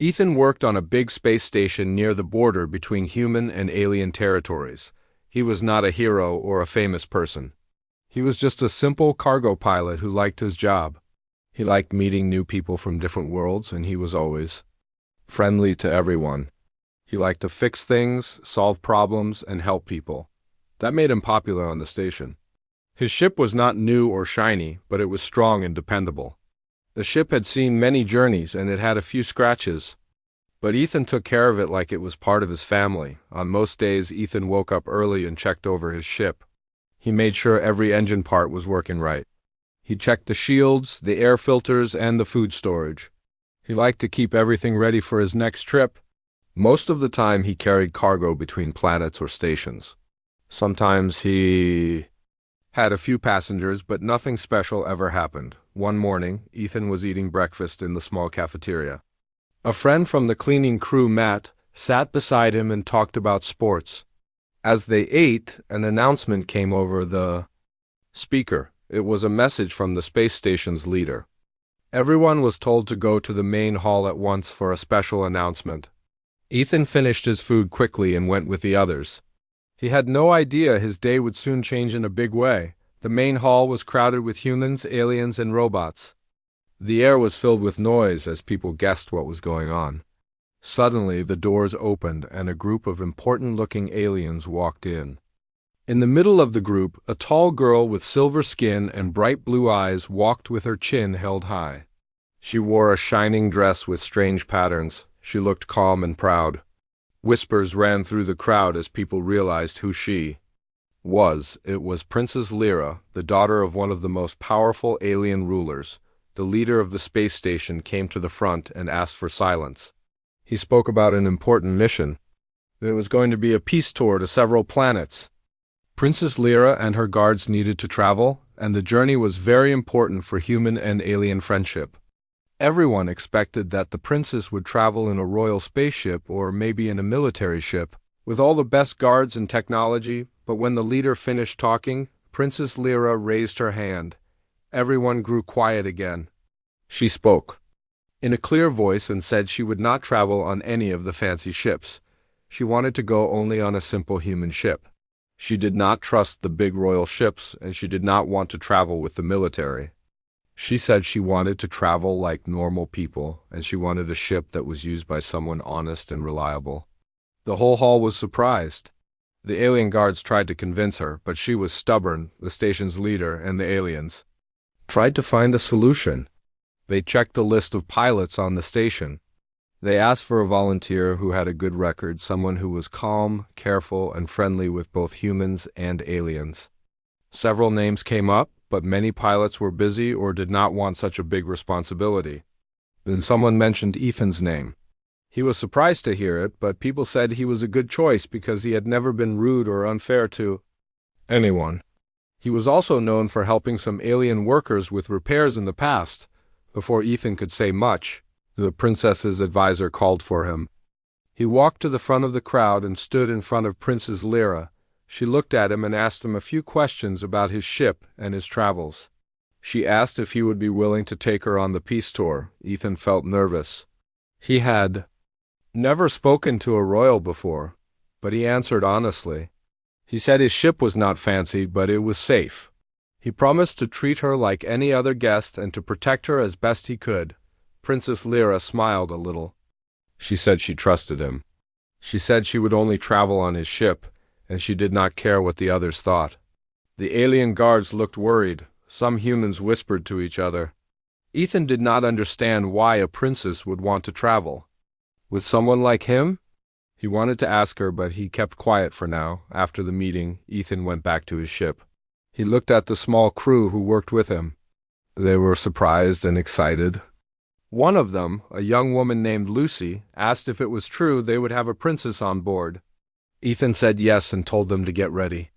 Ethan worked on a big space station near the border between human and alien territories. He was not a hero or a famous person. He was just a simple cargo pilot who liked his job. He liked meeting new people from different worlds, and he was always friendly to everyone. He liked to fix things, solve problems, and help people. That made him popular on the station. His ship was not new or shiny, but it was strong and dependable. The ship had seen many journeys, and it had a few scratches. But Ethan took care of it like it was part of his family. On most days, Ethan woke up early and checked over his ship. He made sure every engine part was working right. He checked the shields, the air filters, and the food storage. He liked to keep everything ready for his next trip. Most of the time, he carried cargo between planets or stations. Sometimes he had a few passengers, but nothing special ever happened. One morning, Ethan was eating breakfast in the small cafeteria. A friend from the cleaning crew, Matt, sat beside him and talked about sports. As they ate, an announcement came over the speaker. It was a message from the space station's leader. Everyone was told to go to the main hall at once for a special announcement. Ethan finished his food quickly and went with the others. He had no idea his day would soon change in a big way. The main hall was crowded with humans, aliens, and robots. The air was filled with noise as people guessed what was going on. Suddenly, the doors opened and a group of important-looking aliens walked in. In the middle of the group, a tall girl with silver skin and bright blue eyes walked with her chin held high. She wore a shining dress with strange patterns. She looked calm and proud. Whispers ran through the crowd as people realized who she was. It was Princess Lyra, the daughter of one of the most powerful alien rulers. The leader of the space station came to the front and asked for silence. He spoke about an important mission. There was going to be a peace tour to several planets. Princess Lyra and her guards needed to travel, and the journey was very important for human and alien friendship. Everyone expected that the princess would travel in a royal spaceship or maybe in a military ship, with all the best guards and technology, but when the leader finished talking, Princess Lyra raised her hand. Everyone grew quiet again. She spoke in a clear voice and said she would not travel on any of the fancy ships. She wanted to go only on a simple human ship. She did not trust the big royal ships, and she did not want to travel with the military. She said she wanted to travel like normal people, and she wanted a ship that was used by someone honest and reliable. The whole hall was surprised. The alien guards tried to convince her, but she was stubborn. The station's leader and the aliens tried to find a solution. They checked the list of pilots on the station. They asked for a volunteer who had a good record, someone who was calm, careful, and friendly with both humans and aliens. Several names came up, but many pilots were busy or did not want such a big responsibility. Then someone mentioned Ethan's name. He was surprised to hear it, but people said he was a good choice because he had never been rude or unfair to anyone. He was also known for helping some alien workers with repairs in the past. Before Ethan could say much, the princess's advisor called for him. He walked to the front of the crowd and stood in front of Princess Lyra. She looked at him and asked him a few questions about his ship and his travels. She asked if he would be willing to take her on the peace tour. Ethan felt nervous. He had never spoken to a royal before, but he answered honestly. He said his ship was not fancy, but it was safe. He promised to treat her like any other guest and to protect her as best he could. Princess Lyra smiled a little. She said she trusted him. She said she would only travel on his ship, and she did not care what the others thought. The alien guards looked worried. Some humans whispered to each other. Ethan did not understand why a princess would want to travel with someone like him. He wanted to ask her, but he kept quiet for now. After the meeting, Ethan went back to his ship. He looked at the small crew who worked with him. They were surprised and excited. One of them, a young woman named Lucy, asked if it was true they would have a princess on board. Ethan said yes and told them to get ready.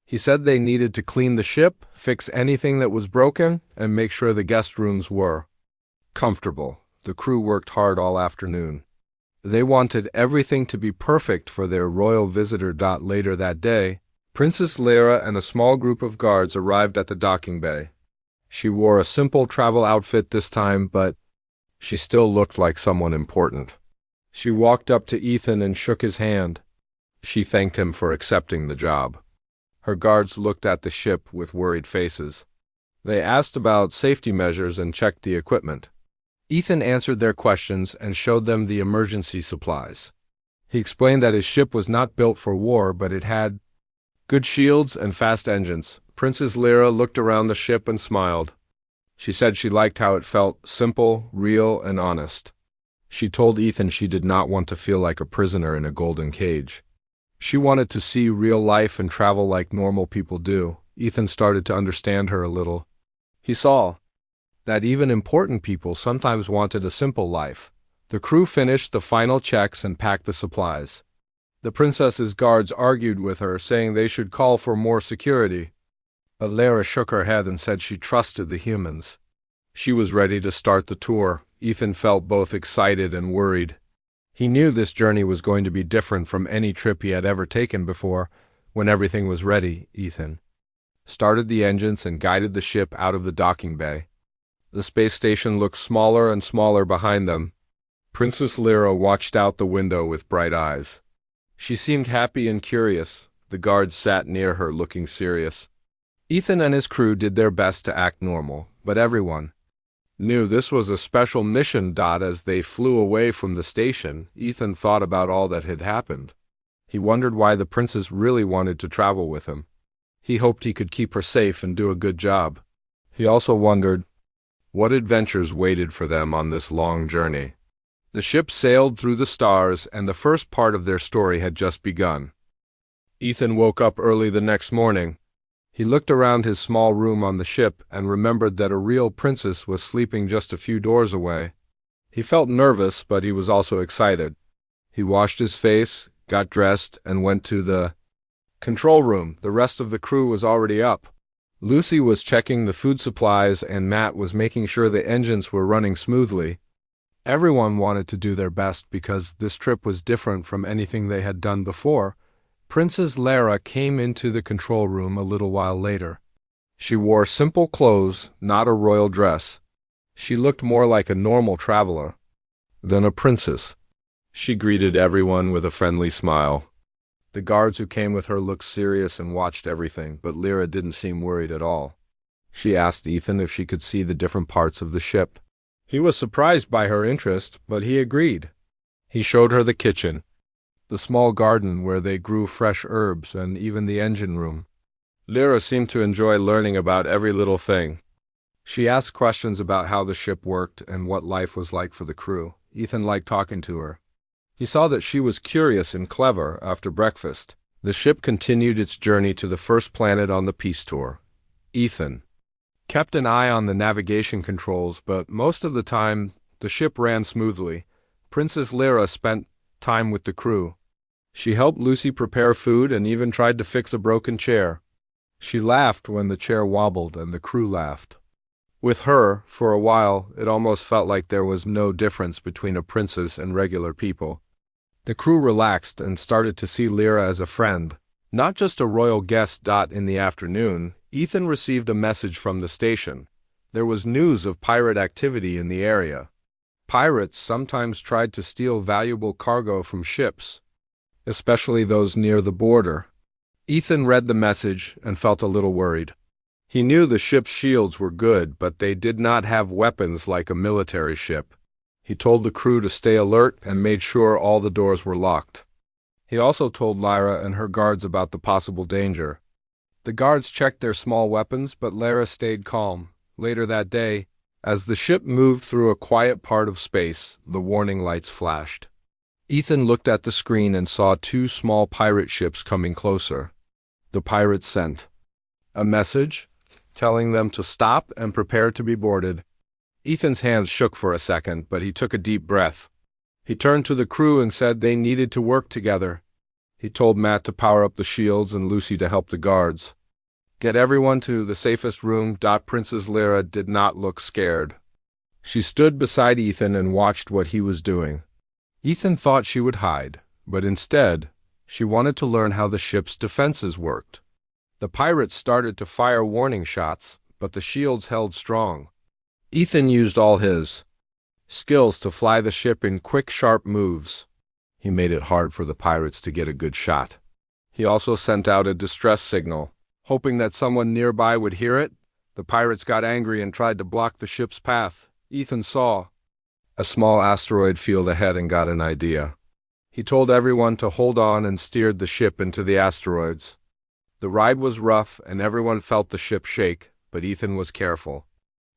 He said they needed to clean the ship, fix anything that was broken, and make sure the guest rooms were comfortable. The crew worked hard all afternoon. They wanted everything to be perfect for their royal visitor. Later that day, Princess Lyra and a small group of guards arrived at the docking bay. She wore a simple travel outfit this time, but she still looked like someone important. She walked up to Ethan and shook his hand. She thanked him for accepting the job. Her guards looked at the ship with worried faces. They asked about safety measures and checked the equipment. Ethan answered their questions and showed them the emergency supplies. He explained that his ship was not built for war, but it had good shields and fast engines. Princess Lyra looked around the ship and smiled. She said she liked how it felt simple, real, and honest. She told Ethan she did not want to feel like a prisoner in a golden cage. She wanted to see real life and travel like normal people do. Ethan started to understand her a little. He saw that even important people sometimes wanted a simple life. The crew finished the final checks and packed the supplies. The princess's guards argued with her, saying they should call for more security. But Lyra shook her head and said she trusted the humans. She was ready to start the tour. Ethan felt both excited and worried. He knew this journey was going to be different from any trip he had ever taken before. When everything was ready, Ethan started the engines and guided the ship out of the docking bay. The space station looked smaller and smaller behind them. Princess Lyra watched out the window with bright eyes. She seemed happy and curious. The guards sat near her looking serious. Ethan and his crew did their best to act normal, but everyone knew this was a special mission. As they flew away from the station, Ethan thought about all that had happened. He wondered why the princess really wanted to travel with him. He hoped he could keep her safe and do a good job. He also wondered what adventures waited for them on this long journey. The ship sailed through the stars, and the first part of their story had just begun. Ethan woke up early the next morning. He looked around his small room on the ship and remembered that a real princess was sleeping just a few doors away. He felt nervous, but he was also excited. He washed his face, got dressed, and went to the control room. The rest of the crew was already up. Lucy was checking the food supplies, and Matt was making sure the engines were running smoothly. Everyone wanted to do their best because this trip was different from anything they had done before. Princess Lyra came into the control room a little while later. She wore simple clothes, not a royal dress. She looked more like a normal traveler than a princess. She greeted everyone with a friendly smile. The guards who came with her looked serious and watched everything, but Lyra didn't seem worried at all. She asked Ethan if she could see the different parts of the ship. He was surprised by her interest, but he agreed. He showed her the kitchen, the small garden where they grew fresh herbs, and even the engine room. Lyra seemed to enjoy learning about every little thing. She asked questions about how the ship worked and what life was like for the crew. Ethan liked talking to her. He saw that she was curious and clever. After breakfast, the ship continued its journey to the first planet on the peace tour. Ethan kept an eye on the navigation controls, but most of the time the ship ran smoothly. Princess Lyra spent time with the crew. She helped Lucy prepare food and even tried to fix a broken chair. She laughed when the chair wobbled, and the crew laughed. With her, for a while, it almost felt like there was no difference between a princess and regular people. The crew relaxed and started to see Lyra as a friend, not just a royal guest. In the afternoon, Ethan received a message from the station. There was news of pirate activity in the area. Pirates sometimes tried to steal valuable cargo from ships, especially those near the border. Ethan read the message and felt a little worried. He knew the ship's shields were good, but they did not have weapons like a military ship. He told the crew to stay alert and made sure all the doors were locked. He also told Lyra and her guards about the possible danger. The guards checked their small weapons, but Lyra stayed calm. Later that day, as the ship moved through a quiet part of space, the warning lights flashed. Ethan looked at the screen and saw two small pirate ships coming closer. The pirates sent a message telling them to stop and prepare to be boarded. Ethan's hands shook for a second, but he took a deep breath. He turned to the crew and said they needed to work together. He told Matt to power up the shields and Lucy to help the guards. Get everyone to the safest room. Princess Lyra did not look scared. She stood beside Ethan and watched what he was doing. Ethan thought she would hide, but instead, she wanted to learn how the ship's defenses worked. The pirates started to fire warning shots, but the shields held strong. Ethan used all his skills to fly the ship in quick, sharp moves. He made it hard for the pirates to get a good shot. He also sent out a distress signal, hoping that someone nearby would hear it. The pirates got angry and tried to block the ship's path. Ethan saw a small asteroid field ahead and got an idea. He told everyone to hold on and steered the ship into the asteroids. The ride was rough and everyone felt the ship shake, but Ethan was careful.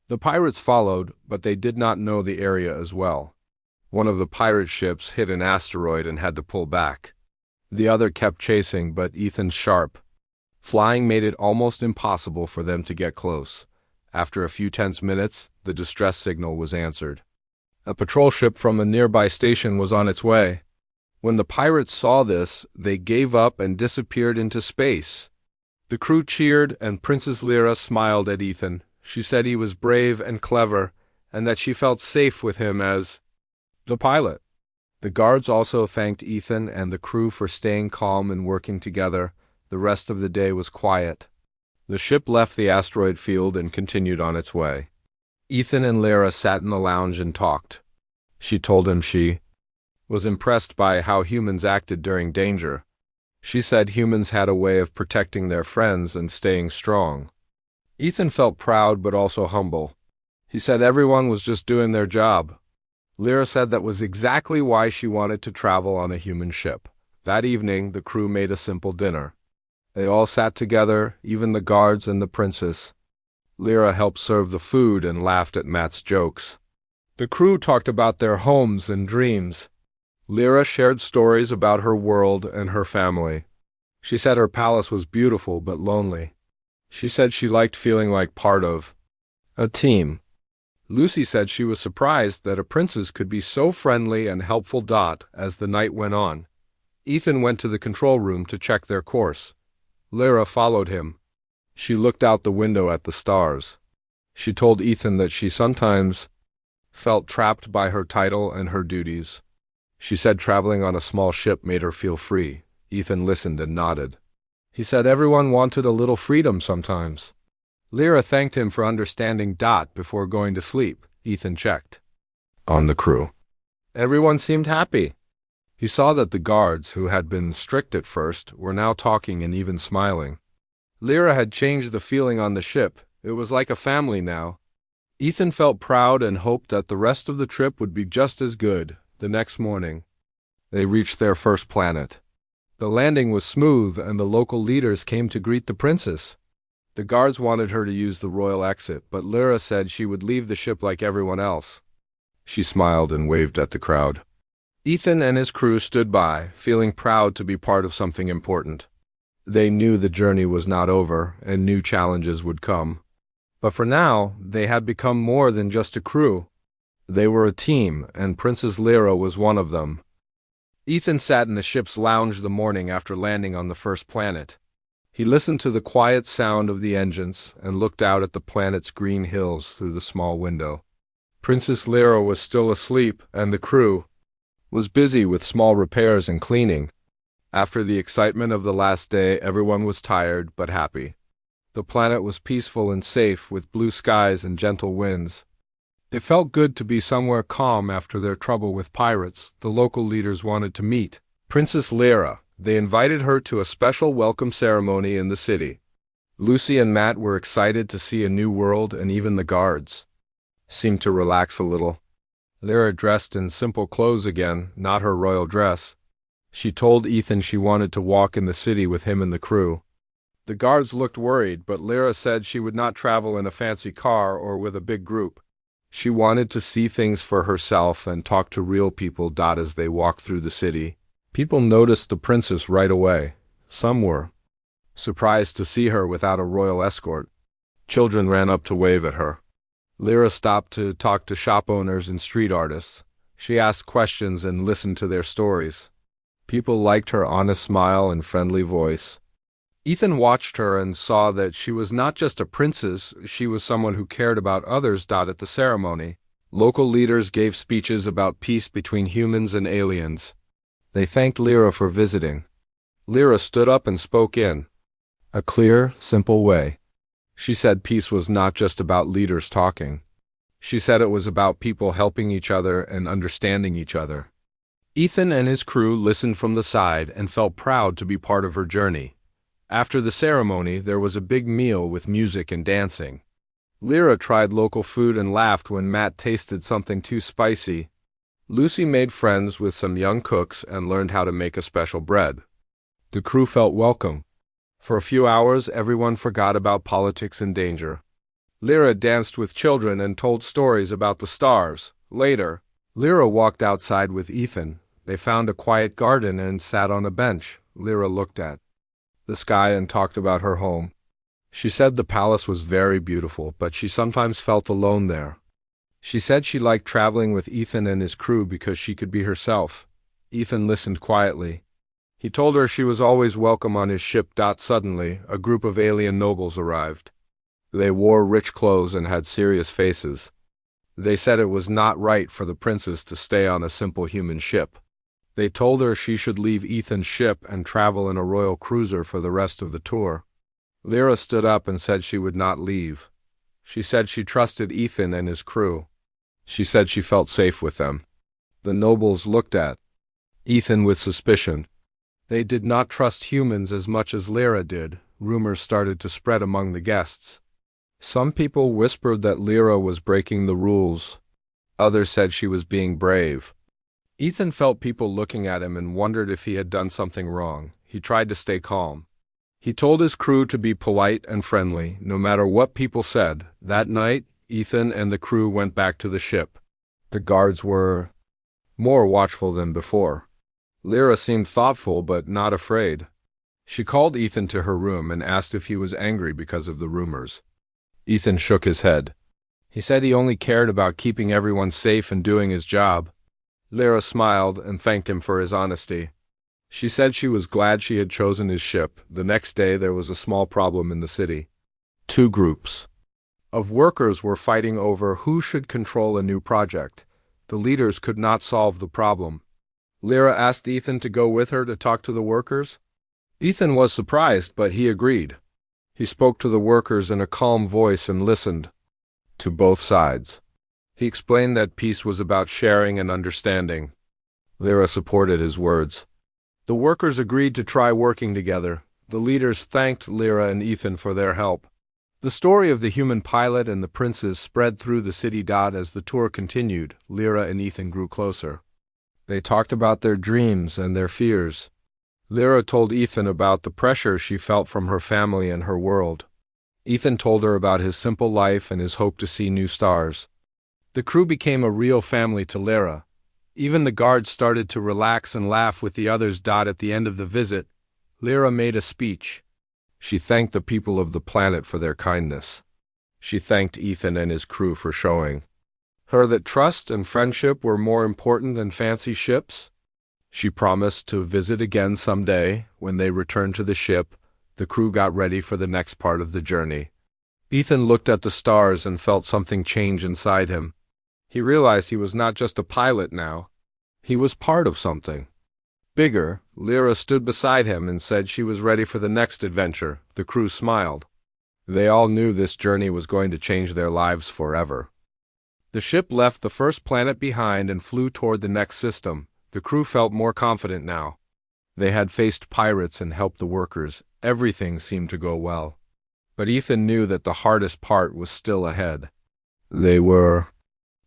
The pirates followed, but they did not know the area as well. One of the pirate ships hit an asteroid and had to pull back. The other kept chasing, but Ethan's sharp flying made it almost impossible for them to get close. After a few tense minutes, the distress signal was answered. A patrol ship from a nearby station was on its way. When the pirates saw this, they gave up and disappeared into space. The crew cheered, and Princess Lyra smiled at Ethan. She said he was brave and clever, and that she felt safe with him as the pilot. The guards also thanked Ethan and the crew for staying calm and working together. The rest of the day was quiet. The ship left the asteroid field and continued on its way. Ethan and Lyra sat in the lounge and talked. She told him she was impressed by how humans acted during danger. She said humans had a way of protecting their friends and staying strong. Ethan felt proud but also humble. He said everyone was just doing their job. Lyra said that was exactly why she wanted to travel on a human ship. That evening, the crew made a simple dinner. They all sat together, even the guards and the princess. Lyra helped serve the food and laughed at Matt's jokes. The crew talked about their homes and dreams. Lyra shared stories about her world and her family. She said her palace was beautiful but lonely. She said she liked feeling like part of a team. Lucy said she was surprised that a princess could be so friendly and helpful. As the night went on, Ethan went to the control room to check their course. Lyra followed him. She looked out the window at the stars. She told Ethan that she sometimes felt trapped by her title and her duties. She said traveling on a small ship made her feel free. Ethan listened and nodded. He said everyone wanted a little freedom sometimes. Lyra thanked him for understanding. Before going to sleep, Ethan checked on the crew. Everyone seemed happy. He saw that the guards, who had been strict at first, were now talking and even smiling. Lyra had changed the feeling on the ship. It was like a family now. Ethan felt proud and hoped that the rest of the trip would be just as good. The next morning, they reached their first planet. The landing was smooth and the local leaders came to greet the princess. The guards wanted her to use the royal exit, but Lyra said she would leave the ship like everyone else. She smiled and waved at the crowd. Ethan and his crew stood by, feeling proud to be part of something important. They knew the journey was not over and new challenges would come. But for now, they had become more than just a crew. They were a team, and Princess Lyra was one of them. Ethan sat in the ship's lounge the morning after landing on the first planet. He listened to the quiet sound of the engines and looked out at the planet's green hills through the small window. Princess Lyra was still asleep, and the crew was busy with small repairs and cleaning. After the excitement of the last day, everyone was tired but happy. The planet was peaceful and safe with blue skies and gentle winds. It felt good to be somewhere calm after their trouble with pirates. The local leaders wanted to meet Princess Lyra. They invited her to a special welcome ceremony in the city. Lucy and Matt were excited to see a new world, and even the guards seemed to relax a little. Lyra dressed in simple clothes again, not her royal dress. She told Ethan she wanted to walk in the city with him and the crew. The guards looked worried, but Lyra said she would not travel in a fancy car or with a big group. She wanted to see things for herself and talk to real people. As they walked through the city, people noticed the princess right away. Some were surprised to see her without a royal escort. Children ran up to wave at her. Lyra stopped to talk to shop owners and street artists. She asked questions and listened to their stories. People liked her honest smile and friendly voice. Ethan watched her and saw that she was not just a princess, she was someone who cared about others. At the ceremony, local leaders gave speeches about peace between humans and aliens. They thanked Lyra for visiting. Lyra stood up and spoke in a clear, simple way. She said peace was not just about leaders talking. She said it was about people helping each other and understanding each other. Ethan and his crew listened from the side and felt proud to be part of her journey. After the ceremony, there was a big meal with music and dancing. Lyra tried local food and laughed when Matt tasted something too spicy. Lucy made friends with some young cooks and learned how to make a special bread. The crew felt welcome. For a few hours, everyone forgot about politics and danger. Lyra danced with children and told stories about the stars. Later, Lyra walked outside with Ethan. They found a quiet garden and sat on a bench. Lyra looked at the sky and talked about her home. She said the palace was very beautiful, but she sometimes felt alone there. She said she liked traveling with Ethan and his crew because she could be herself. Ethan listened quietly. He told her she was always welcome on his ship. Suddenly, a group of alien nobles arrived. They wore rich clothes and had serious faces. They said it was not right for the princess to stay on a simple human ship. They told her she should leave Ethan's ship and travel in a royal cruiser for the rest of the tour. Lyra stood up and said she would not leave. She said she trusted Ethan and his crew. She said she felt safe with them. The nobles looked at Ethan with suspicion. They did not trust humans as much as Lyra did. Rumors started to spread among the guests. Some people whispered that Lyra was breaking the rules. Others said she was being brave. Ethan felt people looking at him and wondered if he had done something wrong. He tried to stay calm. He told his crew to be polite and friendly, no matter what people said. That night, Ethan and the crew went back to the ship. The guards were more watchful than before. Lyra seemed thoughtful but not afraid. She called Ethan to her room and asked if he was angry because of the rumors. Ethan shook his head. He said he only cared about keeping everyone safe and doing his job. Lyra smiled and thanked him for his honesty. She said she was glad she had chosen his ship. The next day there was a small problem in the city. Two groups of workers were fighting over who should control a new project. The leaders could not solve the problem. Lyra asked Ethan to go with her to talk to the workers. Ethan was surprised, but he agreed. He spoke to the workers in a calm voice and listened to both sides. He explained that peace was about sharing and understanding. Lyra supported his words. The workers agreed to try working together. The leaders thanked Lyra and Ethan for their help. The story of the human pilot and the princess spread through the city. As the tour continued, Lyra and Ethan grew closer. They talked about their dreams and their fears. Lyra told Ethan about the pressure she felt from her family and her world. Ethan told her about his simple life and his hope to see new stars. The crew became a real family to Lyra. Even the guards started to relax and laugh with the others. At the end of the visit, Lyra made a speech. She thanked the people of the planet for their kindness. She thanked Ethan and his crew for showing her that trust and friendship were more important than fancy ships. She promised to visit again someday. When they returned to the ship, the crew got ready for the next part of the journey. Ethan looked at the stars and felt something change inside him. He realized he was not just a pilot now. He was part of something bigger. Lyra stood beside him and said she was ready for the next adventure. The crew smiled. They all knew this journey was going to change their lives forever. The ship left the first planet behind and flew toward the next system. The crew felt more confident now. They had faced pirates and helped the workers. Everything seemed to go well. But Ethan knew that the hardest part was still ahead. They were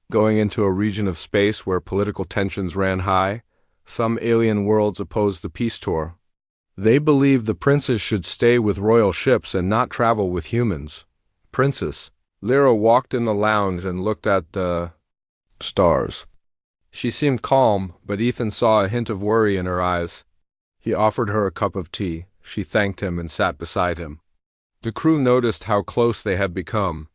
going into a region of space where political tensions ran high. Some alien worlds opposed the peace tour. They believed the princess should stay with royal ships and not travel with humans. Princess. Lyra walked in the lounge and looked at the stars. She seemed calm, but Ethan saw a hint of worry in her eyes. He offered her a cup of tea. She thanked him and sat beside him. The crew noticed how close they had become.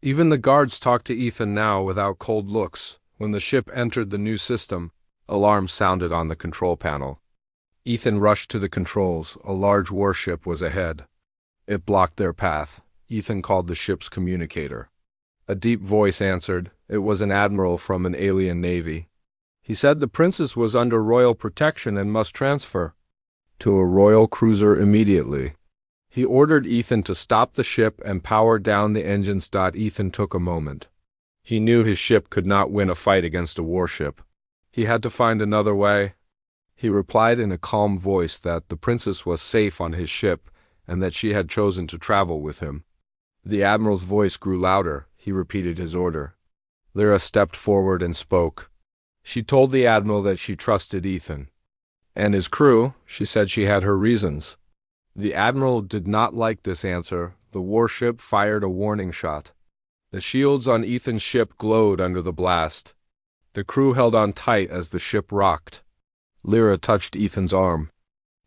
Even the guards talked to Ethan now without cold looks. When the ship entered the new system, alarms sounded on the control panel. Ethan rushed to the controls. A large warship was ahead. It blocked their path. Ethan called the ship's communicator. A deep voice answered. It was an admiral from an alien navy. He said the princess was under royal protection and must transfer to a royal cruiser immediately. He ordered Ethan to stop the ship and power down the engines. Ethan took a moment. He knew his ship could not win a fight against a warship. He had to find another way. He replied in a calm voice that the princess was safe on his ship and that she had chosen to travel with him. The admiral's voice grew louder. He repeated his order. Lyra stepped forward and spoke. She told the admiral that she trusted Ethan and his crew. She said she had her reasons. The admiral did not like this answer. The warship fired a warning shot. The shields on Ethan's ship glowed under the blast. The crew held on tight as the ship rocked. Lyra touched Ethan's arm.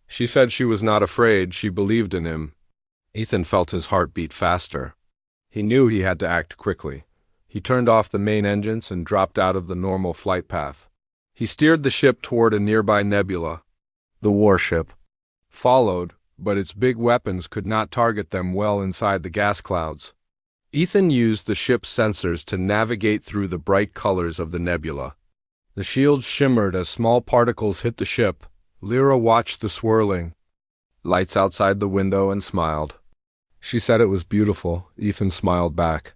She said she was not afraid. She believed in him. Ethan felt his heart beat faster. He knew he had to act quickly. He turned off the main engines and dropped out of the normal flight path. He steered the ship toward a nearby nebula. The warship followed, but its big weapons could not target them well inside the gas clouds. Ethan used the ship's sensors to navigate through the bright colors of the nebula. The shields shimmered as small particles hit the ship. Lyra watched the swirling lights outside the window and smiled. She said it was beautiful. Ethan smiled back.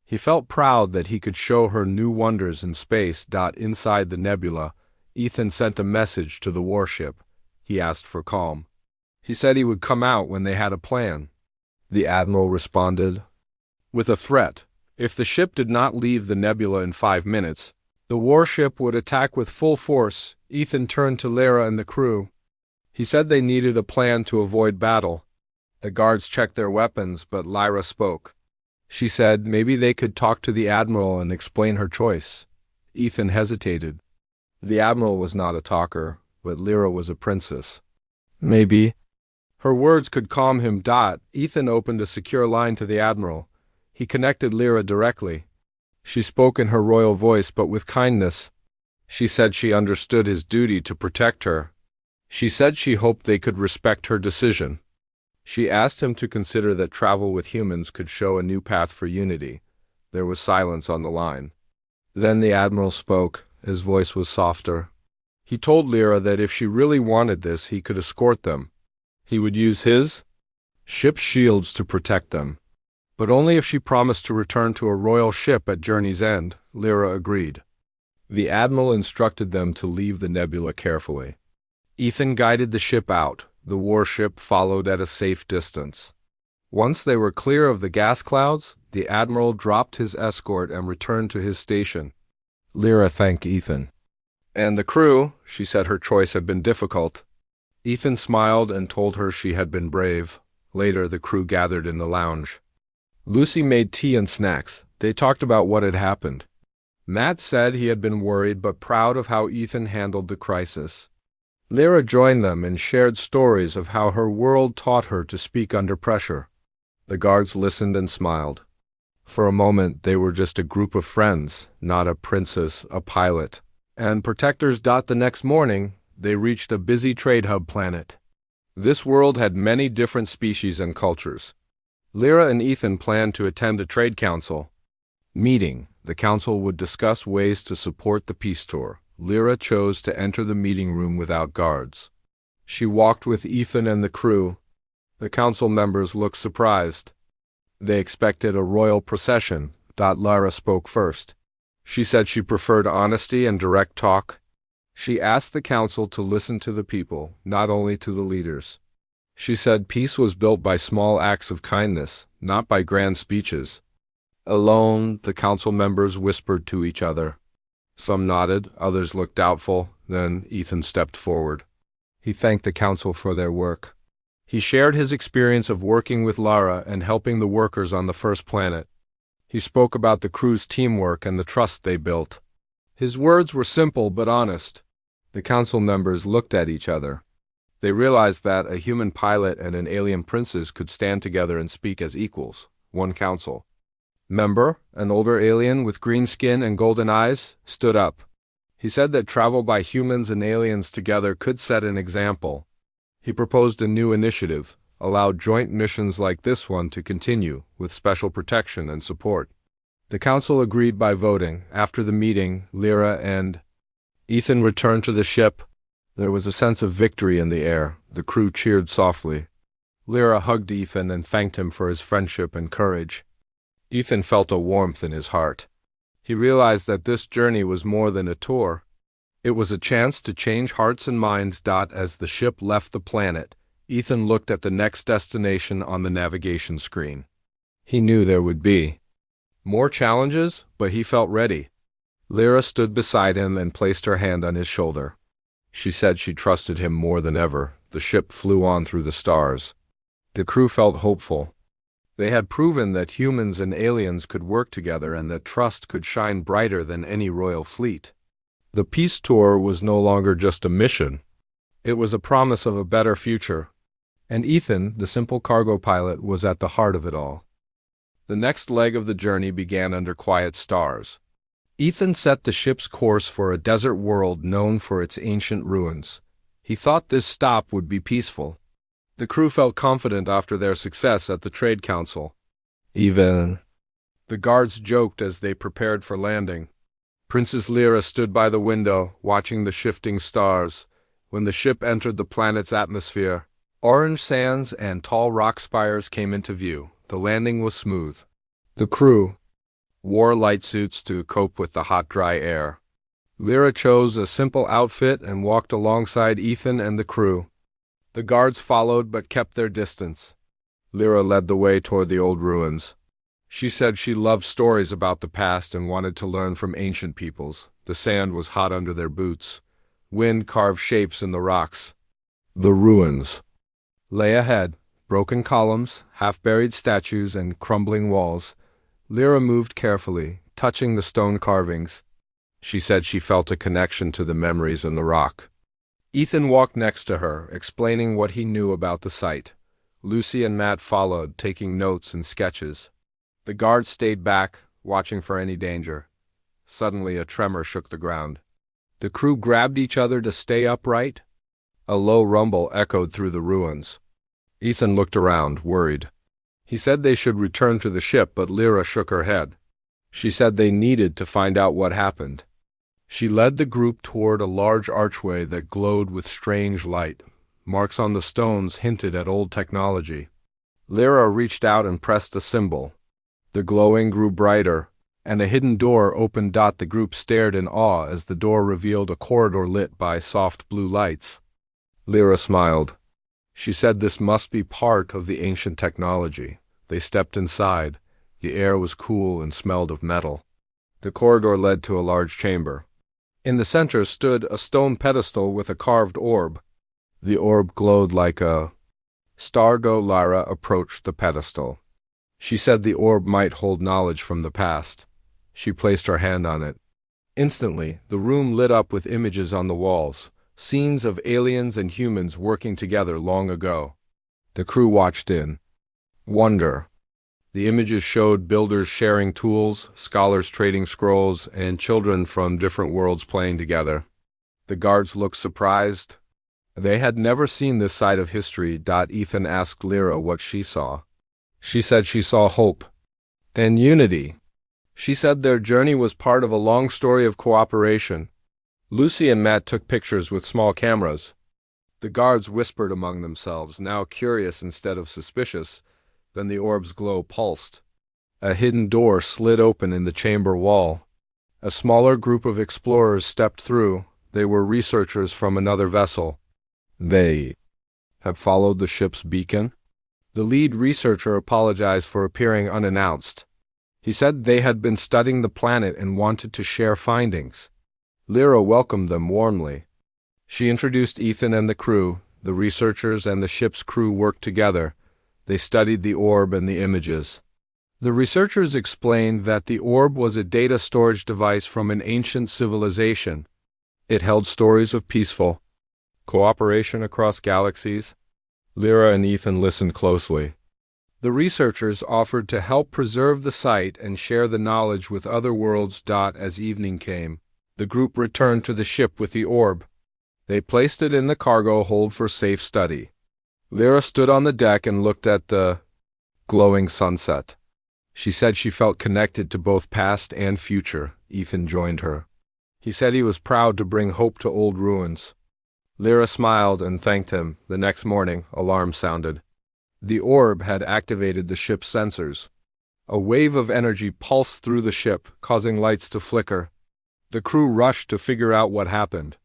He felt proud that he could show her new wonders in space. Inside the nebula, Ethan sent a message to the warship. He asked for calm. He said he would come out when they had a plan. The admiral responded with a threat. If the ship did not leave the nebula in 5 minutes, the warship would attack with full force. Ethan turned to Lyra and the crew. He said they needed a plan to avoid battle. The guards checked their weapons, but Lyra spoke. She said maybe they could talk to the admiral and explain her choice. Ethan hesitated. The admiral was not a talker, but Lyra was a princess. Maybe. Her words could calm him. Ethan opened a secure line to the admiral. He connected Lyra directly. She spoke in her royal voice, but with kindness. She said she understood his duty to protect her. She said she hoped they could respect her decision. She asked him to consider that travel with humans could show a new path for unity. There was silence on the line. Then the admiral spoke. His voice was softer. He told Lyra that if she really wanted this, he could escort them. He would use his ship's shields to protect them. But only if she promised to return to a royal ship at journey's end. Lyra agreed. The admiral instructed them to leave the nebula carefully. Ethan guided the ship out. The warship followed at a safe distance. Once they were clear of the gas clouds, the admiral dropped his escort and returned to his station. Lyra thanked Ethan and the crew. She said her choice had been difficult. Ethan smiled and told her she had been brave. Later, the crew gathered in the lounge. Lucy made tea and snacks. They talked about what had happened. Matt said he had been worried but proud of how Ethan handled the crisis. Lyra joined them and shared stories of how her world taught her to speak under pressure. The guards listened and smiled. For a moment, they were just a group of friends, not a princess, a pilot, and protectors. The next morning, they reached a busy trade hub planet. This world had many different species and cultures. Lyra and Ethan planned to attend a trade council meeting. The council would discuss ways to support the peace tour. Lyra chose to enter the meeting room without guards. She walked with Ethan and the crew. The council members looked surprised. They expected a royal procession. Lyra spoke first. She said she preferred honesty and direct talk. She asked the council to listen to the people, not only to the leaders. She said peace was built by small acts of kindness, not by grand speeches. Alone, the council members whispered to each other. Some nodded, others looked doubtful. Then Ethan stepped forward. He thanked the council for their work. He shared his experience of working with Lara and helping the workers on the first planet. He spoke about the crew's teamwork and the trust they built. His words were simple but honest. The council members looked at each other. They realized that a human pilot and an alien princess could stand together and speak as equals. One council member, an older alien with green skin and golden eyes, stood up. He said that travel by humans and aliens together could set an example. He proposed a new initiative, allowed joint missions like this one to continue, with special protection and support. The council agreed by voting. After the meeting, Lyra and Ethan returned to the ship. There was a sense of victory in the air. The crew cheered softly. Lyra hugged Ethan and thanked him for his friendship and courage. Ethan felt a warmth in his heart. He realized that this journey was more than a tour. It was a chance to change hearts and minds. As the ship left the planet, Ethan looked at the next destination on the navigation screen. He knew there would be more challenges, but he felt ready. Lyra stood beside him and placed her hand on his shoulder. She said she trusted him more than ever. The ship flew on through the stars. The crew felt hopeful. They had proven that humans and aliens could work together and that trust could shine brighter than any royal fleet. The peace tour was no longer just a mission. It was a promise of a better future. And Ethan, the simple cargo pilot, was at the heart of it all. The next leg of the journey began under quiet stars. Ethan set the ship's course for a desert world known for its ancient ruins. He thought this stop would be peaceful. The crew felt confident after their success at the Trade Council. Even the guards joked as they prepared for landing. Princess Lyra stood by the window, watching the shifting stars. When the ship entered the planet's atmosphere, orange sands and tall rock spires came into view. The landing was smooth. The crew wore light suits to cope with the hot, dry air. Lyra chose a simple outfit and walked alongside Ethan and the crew. The guards followed but kept their distance. Lyra led the way toward the old ruins. She said she loved stories about the past and wanted to learn from ancient peoples. The sand was hot under their boots. Wind carved shapes in the rocks. The ruins lay ahead, broken columns, half-buried statues, and crumbling walls. Lyra moved carefully, touching the stone carvings. She said she felt a connection to the memories in the rock. Ethan walked next to her, explaining what he knew about the site. Lucy and Matt followed, taking notes and sketches. The guards stayed back, watching for any danger. Suddenly, a tremor shook the ground. The crew grabbed each other to stay upright. A low rumble echoed through the ruins. Ethan looked around, worried. He said they should return to the ship, but Lyra shook her head. She said they needed to find out what happened. She led the group toward a large archway that glowed with strange light. Marks on the stones hinted at old technology. Lyra reached out and pressed a symbol. The glowing grew brighter, and a hidden door opened. The group stared in awe as the door revealed a corridor lit by soft blue lights. Lyra smiled. She said this must be part of the ancient technology. They stepped inside. The air was cool and smelled of metal. The corridor led to a large chamber. In the center stood a stone pedestal with a carved orb. The orb glowed like a star. Lyra approached the pedestal. She said the orb might hold knowledge from the past. She placed her hand on it. Instantly, the room lit up with images on the walls, scenes of aliens and humans working together long ago. The crew watched in wonder. The images showed builders sharing tools, scholars trading scrolls, and children from different worlds playing together. The guards looked surprised. They had never seen this side of history. Ethan asked Lyra what she saw. She said she saw hope and unity. She said their journey was part of a long story of cooperation. Lucy and Matt took pictures with small cameras. The guards whispered among themselves, now curious instead of suspicious. Then the orb's glow pulsed. A hidden door slid open in the chamber wall. A smaller group of explorers stepped through. They were researchers from another vessel. They had followed the ship's beacon. The lead researcher apologized for appearing unannounced. He said they had been studying the planet and wanted to share findings. Lyra welcomed them warmly. She introduced Ethan and the crew. The researchers and the ship's crew worked together. They studied the orb and the images. The researchers explained that the orb was a data storage device from an ancient civilization. It held stories of peaceful cooperation across galaxies. Lyra and Ethan listened closely. The researchers offered to help preserve the site and share the knowledge with other worlds. As evening came, the group returned to the ship with the orb. They placed it in the cargo hold for safe study. Lyra stood on the deck and looked at the glowing sunset. She said she felt connected to both past and future. Ethan joined her. He said he was proud to bring hope to old ruins. Lyra smiled and thanked him. The next morning, alarms sounded. The orb had activated the ship's sensors. A wave of energy pulsed through the ship, causing lights to flicker. The crew rushed to figure out what happened.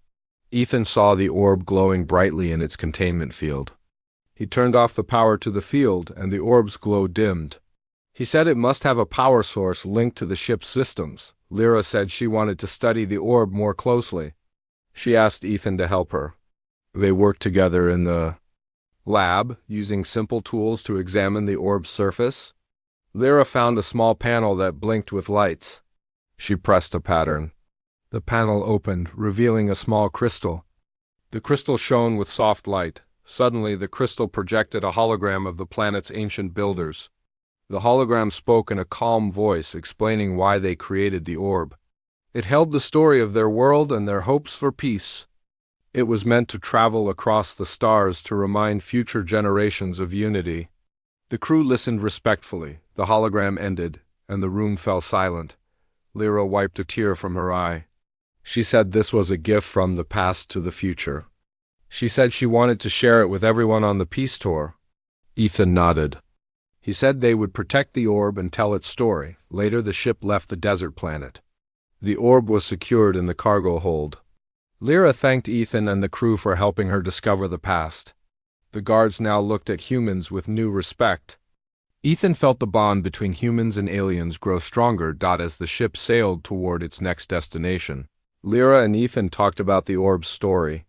Ethan saw the orb glowing brightly in its containment field. He turned off the power to the field, and the orb's glow dimmed. He said it must have a power source linked to the ship's systems. Lyra said she wanted to study the orb more closely. She asked Ethan to help her. They worked together in the lab, using simple tools to examine the orb's surface. Lyra found a small panel that blinked with lights. She pressed a pattern. The panel opened, revealing a small crystal. The crystal shone with soft light. Suddenly, the crystal projected a hologram of the planet's ancient builders. The hologram spoke in a calm voice, explaining why they created the orb. It held the story of their world and their hopes for peace. It was meant to travel across the stars to remind future generations of unity. The crew listened respectfully. The hologram ended, and the room fell silent. Lyra wiped a tear from her eye. She said this was a gift from the past to the future. She said she wanted to share it with everyone on the peace tour. Ethan nodded. He said they would protect the orb and tell its story. Later, the ship left the desert planet. The orb was secured in the cargo hold. Lyra thanked Ethan and the crew for helping her discover the past. The guards now looked at humans with new respect. Ethan felt the bond between humans and aliens grow stronger as the ship sailed toward its next destination. Lyra and Ethan talked about the orb's story.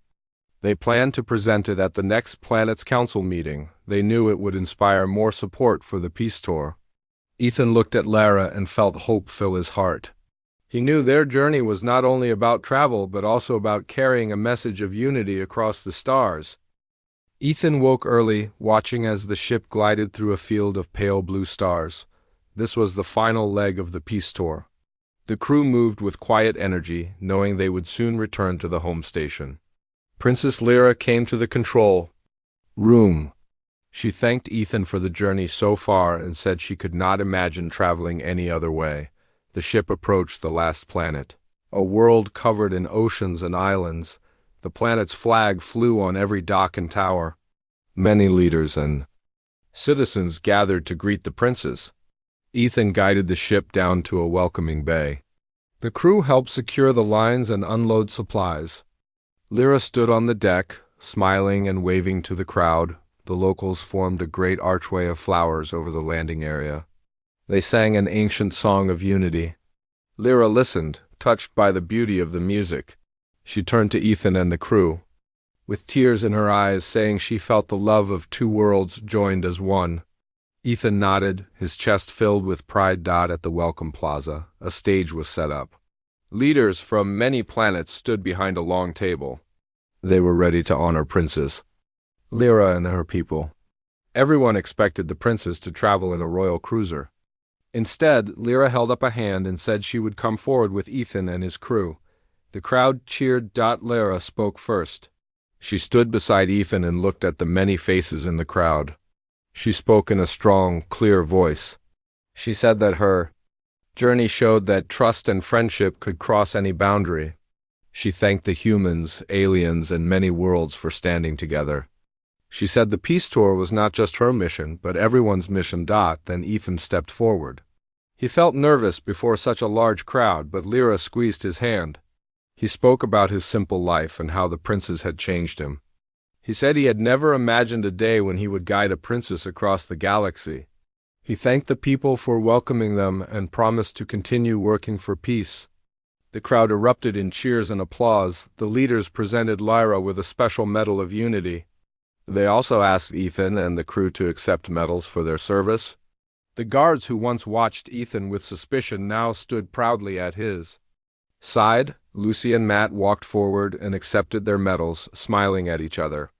They planned to present it at the next Planet's Council meeting. They knew it would inspire more support for the peace tour. Ethan looked at Lyra and felt hope fill his heart. He knew their journey was not only about travel, but also about carrying a message of unity across the stars. Ethan woke early, watching as the ship glided through a field of pale blue stars. This was the final leg of the peace tour. The crew moved with quiet energy, knowing they would soon return to the home station. Princess Lyra came to the control room. She thanked Ethan for the journey so far and said she could not imagine traveling any other way. The ship approached the last planet, a world covered in oceans and islands. The planet's flag flew on every dock and tower. Many leaders and citizens gathered to greet the princes. Ethan guided the ship down to a welcoming bay. The crew helped secure the lines and unload supplies. Lyra stood on the deck, smiling and waving to the crowd. The locals formed a great archway of flowers over the landing area. They sang an ancient song of unity. Lyra listened, touched by the beauty of the music. She turned to Ethan and the crew, with tears in her eyes, saying she felt the love of two worlds joined as one. Ethan nodded, his chest filled with pride. At the welcome plaza, a stage was set up. Leaders from many planets stood behind a long table. They were ready to honor Princess Lyra and her people. Everyone expected the princess to travel in a royal cruiser. Instead, Lyra held up a hand and said she would come forward with Ethan and his crew. The crowd cheered. Lyra spoke first. She stood beside Ethan and looked at the many faces in the crowd. She spoke in a strong, clear voice. She said that her journey showed that trust and friendship could cross any boundary. She thanked the humans, aliens, and many worlds for standing together. She said the peace tour was not just her mission, but everyone's mission. Then Ethan stepped forward. He felt nervous before such a large crowd, but Lyra squeezed his hand. He spoke about his simple life and how the princess had changed him. He said he had never imagined a day when he would guide a princess across the galaxy. He thanked the people for welcoming them and promised to continue working for peace. The crowd erupted in cheers and applause. The leaders presented Lyra with a special medal of unity. They also asked Ethan and the crew to accept medals for their service. The guards who once watched Ethan with suspicion now stood proudly at his side. Lucy and Matt walked forward and accepted their medals, smiling at each other.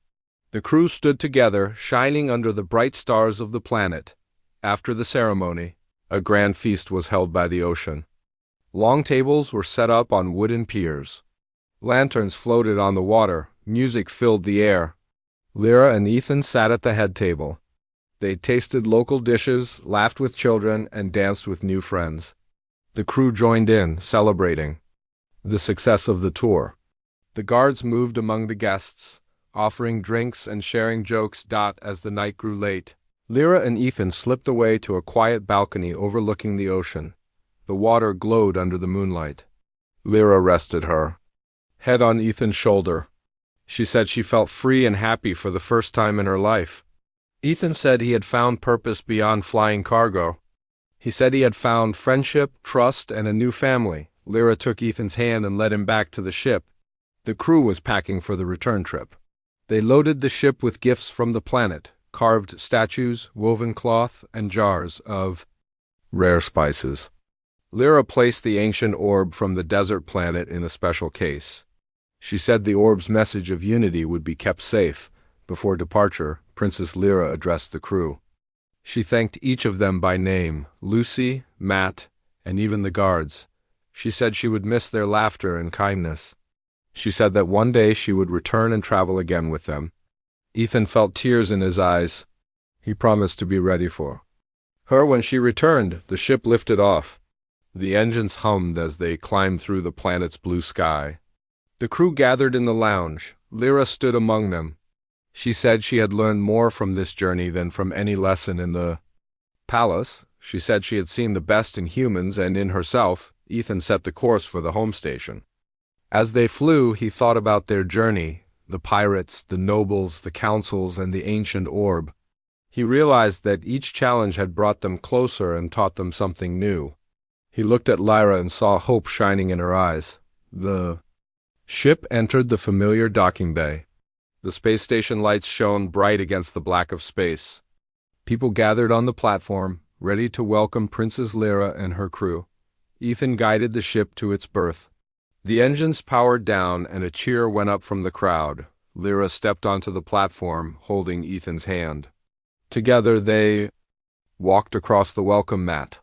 The crew stood together, shining under the bright stars of the planet. After the ceremony, a grand feast was held by the ocean. Long tables were set up on wooden piers. Lanterns floated on the water. Music filled the air. Lyra and Ethan sat at the head table. They tasted local dishes, laughed with children, and danced with new friends. The crew joined in, celebrating the success of the tour. The guards moved among the guests, offering drinks and sharing jokes. As the night grew late, Lyra and Ethan slipped away to a quiet balcony overlooking the ocean. The water glowed under the moonlight. Lyra rested her head on Ethan's shoulder. She said she felt free and happy for the first time in her life. Ethan said he had found purpose beyond flying cargo. He said he had found friendship, trust, and a new family. Lyra took Ethan's hand and led him back to the ship. The crew was packing for the return trip. They loaded the ship with gifts from the planet, carved statues, woven cloth, and jars of rare spices. Lyra placed the ancient orb from the desert planet in a special case. She said the orb's message of unity would be kept safe. Before departure, Princess Lyra addressed the crew. She thanked each of them by name, Lucy, Matt, and even the guards. She said she would miss their laughter and kindness. She said that one day she would return and travel again with them. Ethan felt tears in his eyes. He promised to be ready for her when she returned. The ship lifted off. The engines hummed as they climbed through the planet's blue sky. The crew gathered in the lounge. Lyra stood among them. She said she had learned more from this journey than from any lesson in the palace. She said she had seen the best in humans and in herself. Ethan set the course for the home station. As they flew, he thought about their journey, the pirates, the nobles, the councils, and the ancient orb. He realized that each challenge had brought them closer and taught them something new. He looked at Lyra and saw hope shining in her eyes. The ship entered the familiar docking bay. The space station lights shone bright against the black of space. People gathered on the platform, ready to welcome Princess Lyra and her crew. Ethan guided the ship to its berth. The engines powered down and a cheer went up from the crowd. Lyra stepped onto the platform, holding Ethan's hand. Together they walked across the welcome mat.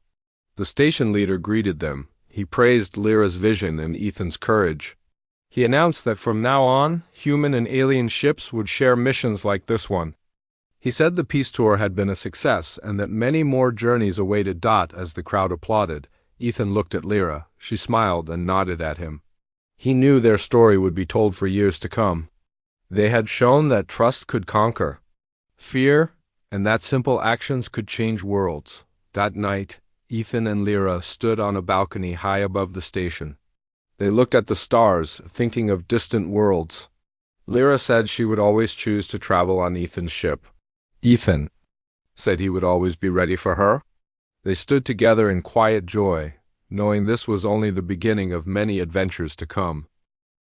The station leader greeted them. He praised Lyra's vision and Ethan's courage. He announced that from now on, human and alien ships would share missions like this one. He said the peace tour had been a success and that many more journeys awaited Dot as the crowd applauded. Ethan looked at Lyra. She smiled and nodded at him. He knew their story would be told for years to come. They had shown that trust could conquer fear, and that simple actions could change worlds. That night, Ethan and Lyra stood on a balcony high above the station. They looked at the stars, thinking of distant worlds. Lyra said she would always choose to travel on Ethan's ship. Ethan said he would always be ready for her. They stood together in quiet joy, knowing this was only the beginning of many adventures to come.